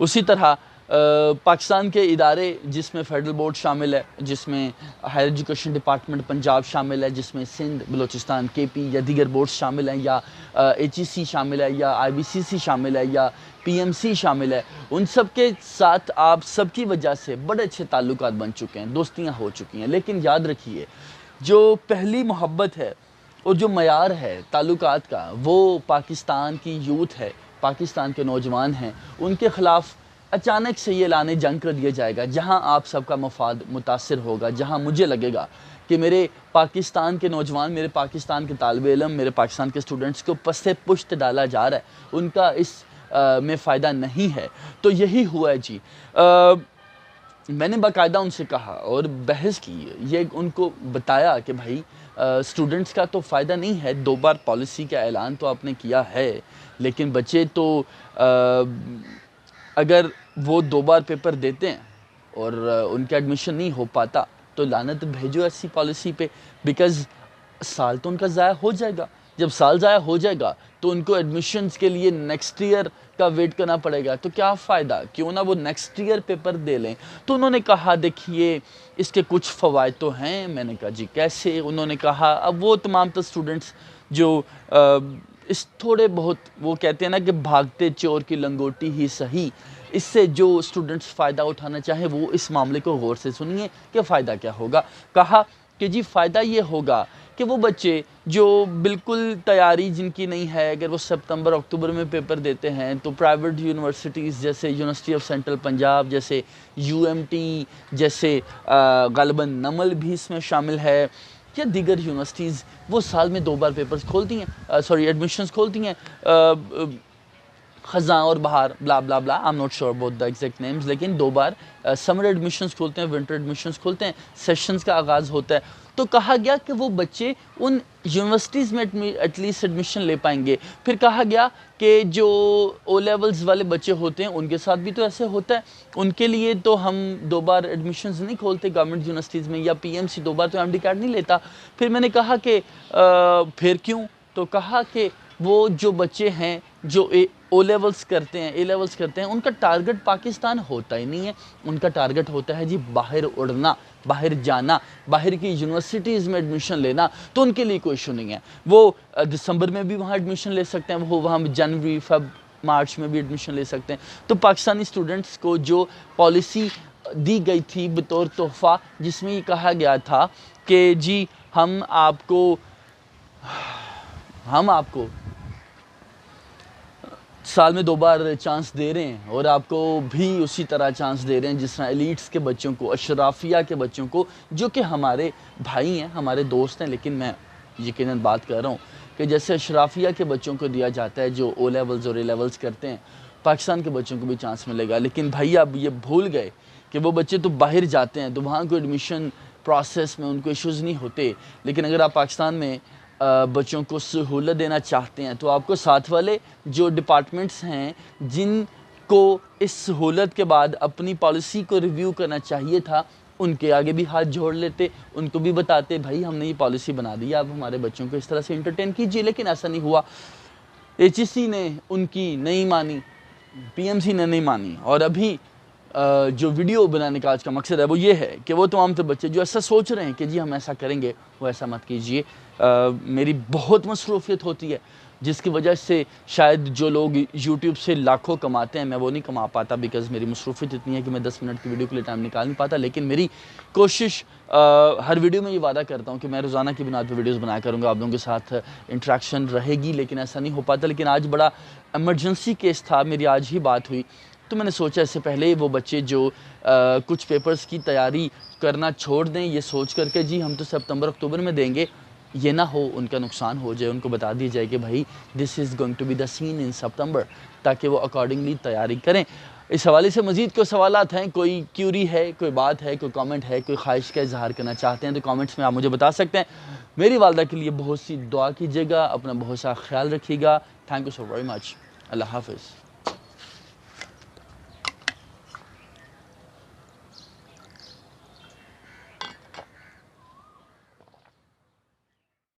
اسی طرح پاکستان کے ادارے جس میں فیڈرل بورڈ شامل ہے، جس میں ہائر ایجوکیشن ڈپارٹمنٹ پنجاب شامل ہے، جس میں سندھ، بلوچستان، کے پی یا دیگر بورڈز شامل ہیں، یا ایچ ای سی شامل ہے، یا آئی بی سی سی شامل ہے، یا پی ایم سی شامل ہے، ان سب کے ساتھ آپ سب کی وجہ سے بڑے اچھے تعلقات بن چکے ہیں، دوستیاں ہو چکی ہیں. لیکن یاد رکھیے جو پہلی محبت ہے اور جو معیار ہے تعلقات کا، وہ پاکستان کی یوتھ ہے، پاکستان کے نوجوان ہیں. ان کے خلاف اچانک سے یہ اعلان جنگ کر دیا جائے گا، جہاں آپ سب کا مفاد متاثر ہوگا، جہاں مجھے لگے گا کہ میرے پاکستان کے نوجوان، میرے پاکستان کے طالب علم، میرے پاکستان کے اسٹوڈنٹس کو پس پشت ڈالا جا رہا ہے، ان کا اس میں فائدہ نہیں ہے. تو یہی ہوا ہے جی. میں نے باقاعدہ ان سے کہا اور بحث کی، یہ ان کو بتایا کہ بھائی اسٹوڈنٹس کا تو فائدہ نہیں ہے، 2 بار پالیسی کا اعلان تو آپ نے کیا ہے، لیکن بچے تو اگر وہ 2 بار پیپر دیتے ہیں اور ان کا ایڈمیشن نہیں ہو پاتا تو لعنت بھیجو ایسی پالیسی پہ، بیکاز سال تو ان کا ضائع ہو جائے گا. جب سال ضائع ہو جائے گا تو ان کو ایڈمیشنز کے لیے نیکسٹ ایئر کا ویٹ کرنا پڑے گا، تو کیا فائدہ، کیوں نہ وہ نیکسٹ ایئر پیپر دے لیں. تو انہوں نے کہا دیکھیے اس کے کچھ فوائد تو ہیں. میں نے کہا جی کیسے؟ انہوں نے کہا اب وہ تمام تو اسٹوڈنٹس جو اس تھوڑے بہت، وہ کہتے ہیں نا کہ بھاگتے چور کی لنگوٹی ہی صحیح، اس سے جو اسٹوڈنٹس فائدہ اٹھانا چاہیں وہ اس معاملے کو غور سے سنیے کہ فائدہ کیا ہوگا. کہا کہ جی فائدہ یہ ہوگا کہ وہ بچے جو بالکل تیاری جن کی نہیں ہے، اگر وہ ستمبر اکتوبر میں پیپر دیتے ہیں تو پرائیویٹ یونیورسٹیز جیسے یونیورسٹی آف سینٹرل پنجاب، جیسے یو ایم ٹی، جیسے غالباً نمل بھی اس میں شامل ہے، یا دیگر یونیورسٹیز، وہ سال میں 2 بار پیپرز کھولتی ہیں، ایڈمیشنز کھولتی ہیں. خزاں اور بہار، بلا بلا بلا، I'm not sure about the exact names، لیکن 2 بار سمر ایڈمیشنز کھولتے ہیں، ونٹر ایڈمیشنز کھولتے ہیں، سیشنز کا آغاز ہوتا ہے. تو کہا گیا کہ وہ بچے ان یونیورسٹیز میں ایٹ لیسٹ ایڈمیشن لے پائیں گے. پھر کہا گیا کہ جو او لیولز والے بچے ہوتے ہیں ان کے ساتھ بھی تو ایسے ہوتا ہے، ان کے لیے تو ہم 2 بار ایڈمیشنز نہیں کھولتے گورنمنٹ یونیورسٹیز میں، یا پی ایم سی 2 بار تو ایم ڈی کارڈ نہیں لیتا. پھر میں نے کہا کہ پھر کیوں؟ تو کہا کہ وہ جو بچے ہیں جو او لیولز کرتے ہیں، اے لیولز کرتے ہیں، ان کا ٹارگٹ پاکستان ہوتا ہی نہیں ہے. ان کا ٹارگٹ ہوتا ہے جی باہر اڑنا، باہر جانا، باہر کی یونیورسٹیز میں ایڈمیشن لینا. تو ان کے لیے کوئی ایشو نہیں ہے، وہ دسمبر میں بھی وہاں ایڈمیشن لے سکتے ہیں، وہ وہاں جنوری، فیب، مارچ میں بھی ایڈمیشن لے سکتے ہیں. تو پاکستانی اسٹوڈنٹس کو جو پالیسی دی گئی تھی بطور تحفہ، جس میں یہ کہا گیا تھا کہ جی ہم آپ کو سال میں 2 بار چانس دے رہے ہیں، اور آپ کو بھی اسی طرح چانس دے رہے ہیں جس طرح ایلیٹس کے بچوں کو، اشرافیہ کے بچوں کو، جو کہ ہمارے بھائی ہیں، ہمارے دوست ہیں، لیکن میں یقیناً بات کر رہا ہوں کہ جیسے اشرافیہ کے بچوں کو دیا جاتا ہے جو او لیولز اور اے لیولز کرتے ہیں، پاکستان کے بچوں کو بھی چانس ملے گا. لیکن بھائی اب یہ بھول گئے کہ وہ بچے تو باہر جاتے ہیں تو وہاں کو ایڈمیشن پروسیس میں ان کو ایشوز نہیں ہوتے. لیکن اگر آپ پاکستان میں بچوں کو سہولت دینا چاہتے ہیں تو آپ کو ساتھ والے جو ڈپارٹمنٹس ہیں جن کو اس سہولت کے بعد اپنی پالیسی کو ریویو کرنا چاہیے تھا، ان کے آگے بھی ہاتھ جوڑ لیتے، ان کو بھی بتاتے بھائی ہم نے یہ پالیسی بنا دی، آپ ہمارے بچوں کو اس طرح سے انٹرٹین کیجیے. لیکن ایسا نہیں ہوا. ایچ ای سی نے ان کی نہیں مانی، پی ایم سی نے نہیں مانی. اور ابھی جو ویڈیو بنانے کا آج کا مقصد ہے وہ یہ ہے کہ وہ تمام تو بچے جو ایسا سوچ رہے ہیں کہ جی ہم ایسا کریں گے، وہ ایسا مت کیجئے. میری بہت مصروفیت ہوتی ہے جس کی وجہ سے شاید جو لوگ یوٹیوب سے لاکھوں کماتے ہیں میں وہ نہیں کما پاتا، بیکاز میری مصروفیت اتنی ہے کہ میں 10 منٹ کی ویڈیو کے لیے ٹائم نکال نہیں پاتا. لیکن میری کوشش ہر ویڈیو میں یہ وعدہ کرتا ہوں کہ میں روزانہ کی بنیاد پہ ویڈیوز بنایا کروں گا، آپ لوگوں کے ساتھ انٹریکشن رہے گی. لیکن ایسا نہیں ہو پاتا. لیکن آج بڑا ایمرجنسی کیس تھا، میری آج ہی بات ہوئی، تو میں نے سوچا اس سے پہلے وہ بچے جو کچھ پیپرز کی تیاری کرنا چھوڑ دیں یہ سوچ کر کے جی ہم تو ستمبر اکتوبر میں دیں گے، یہ نہ ہو ان کا نقصان ہو جائے. ان کو بتا دی جائے کہ بھائی this is going to be the scene in September, تاکہ وہ اکارڈنگلی تیاری کریں. اس حوالے سے مزید کوئی سوالات ہیں، کوئی کیوری ہے، کوئی بات ہے، کوئی کامنٹ ہے، کوئی خواہش کا اظہار کرنا چاہتے ہیں تو کامنٹس میں آپ مجھے بتا سکتے ہیں. میری والدہ کے لیے بہت سی دعا کیجیے گا، اپنا بہت سا خیال رکھیے گا. Thank you so very much. اللہ حافظ.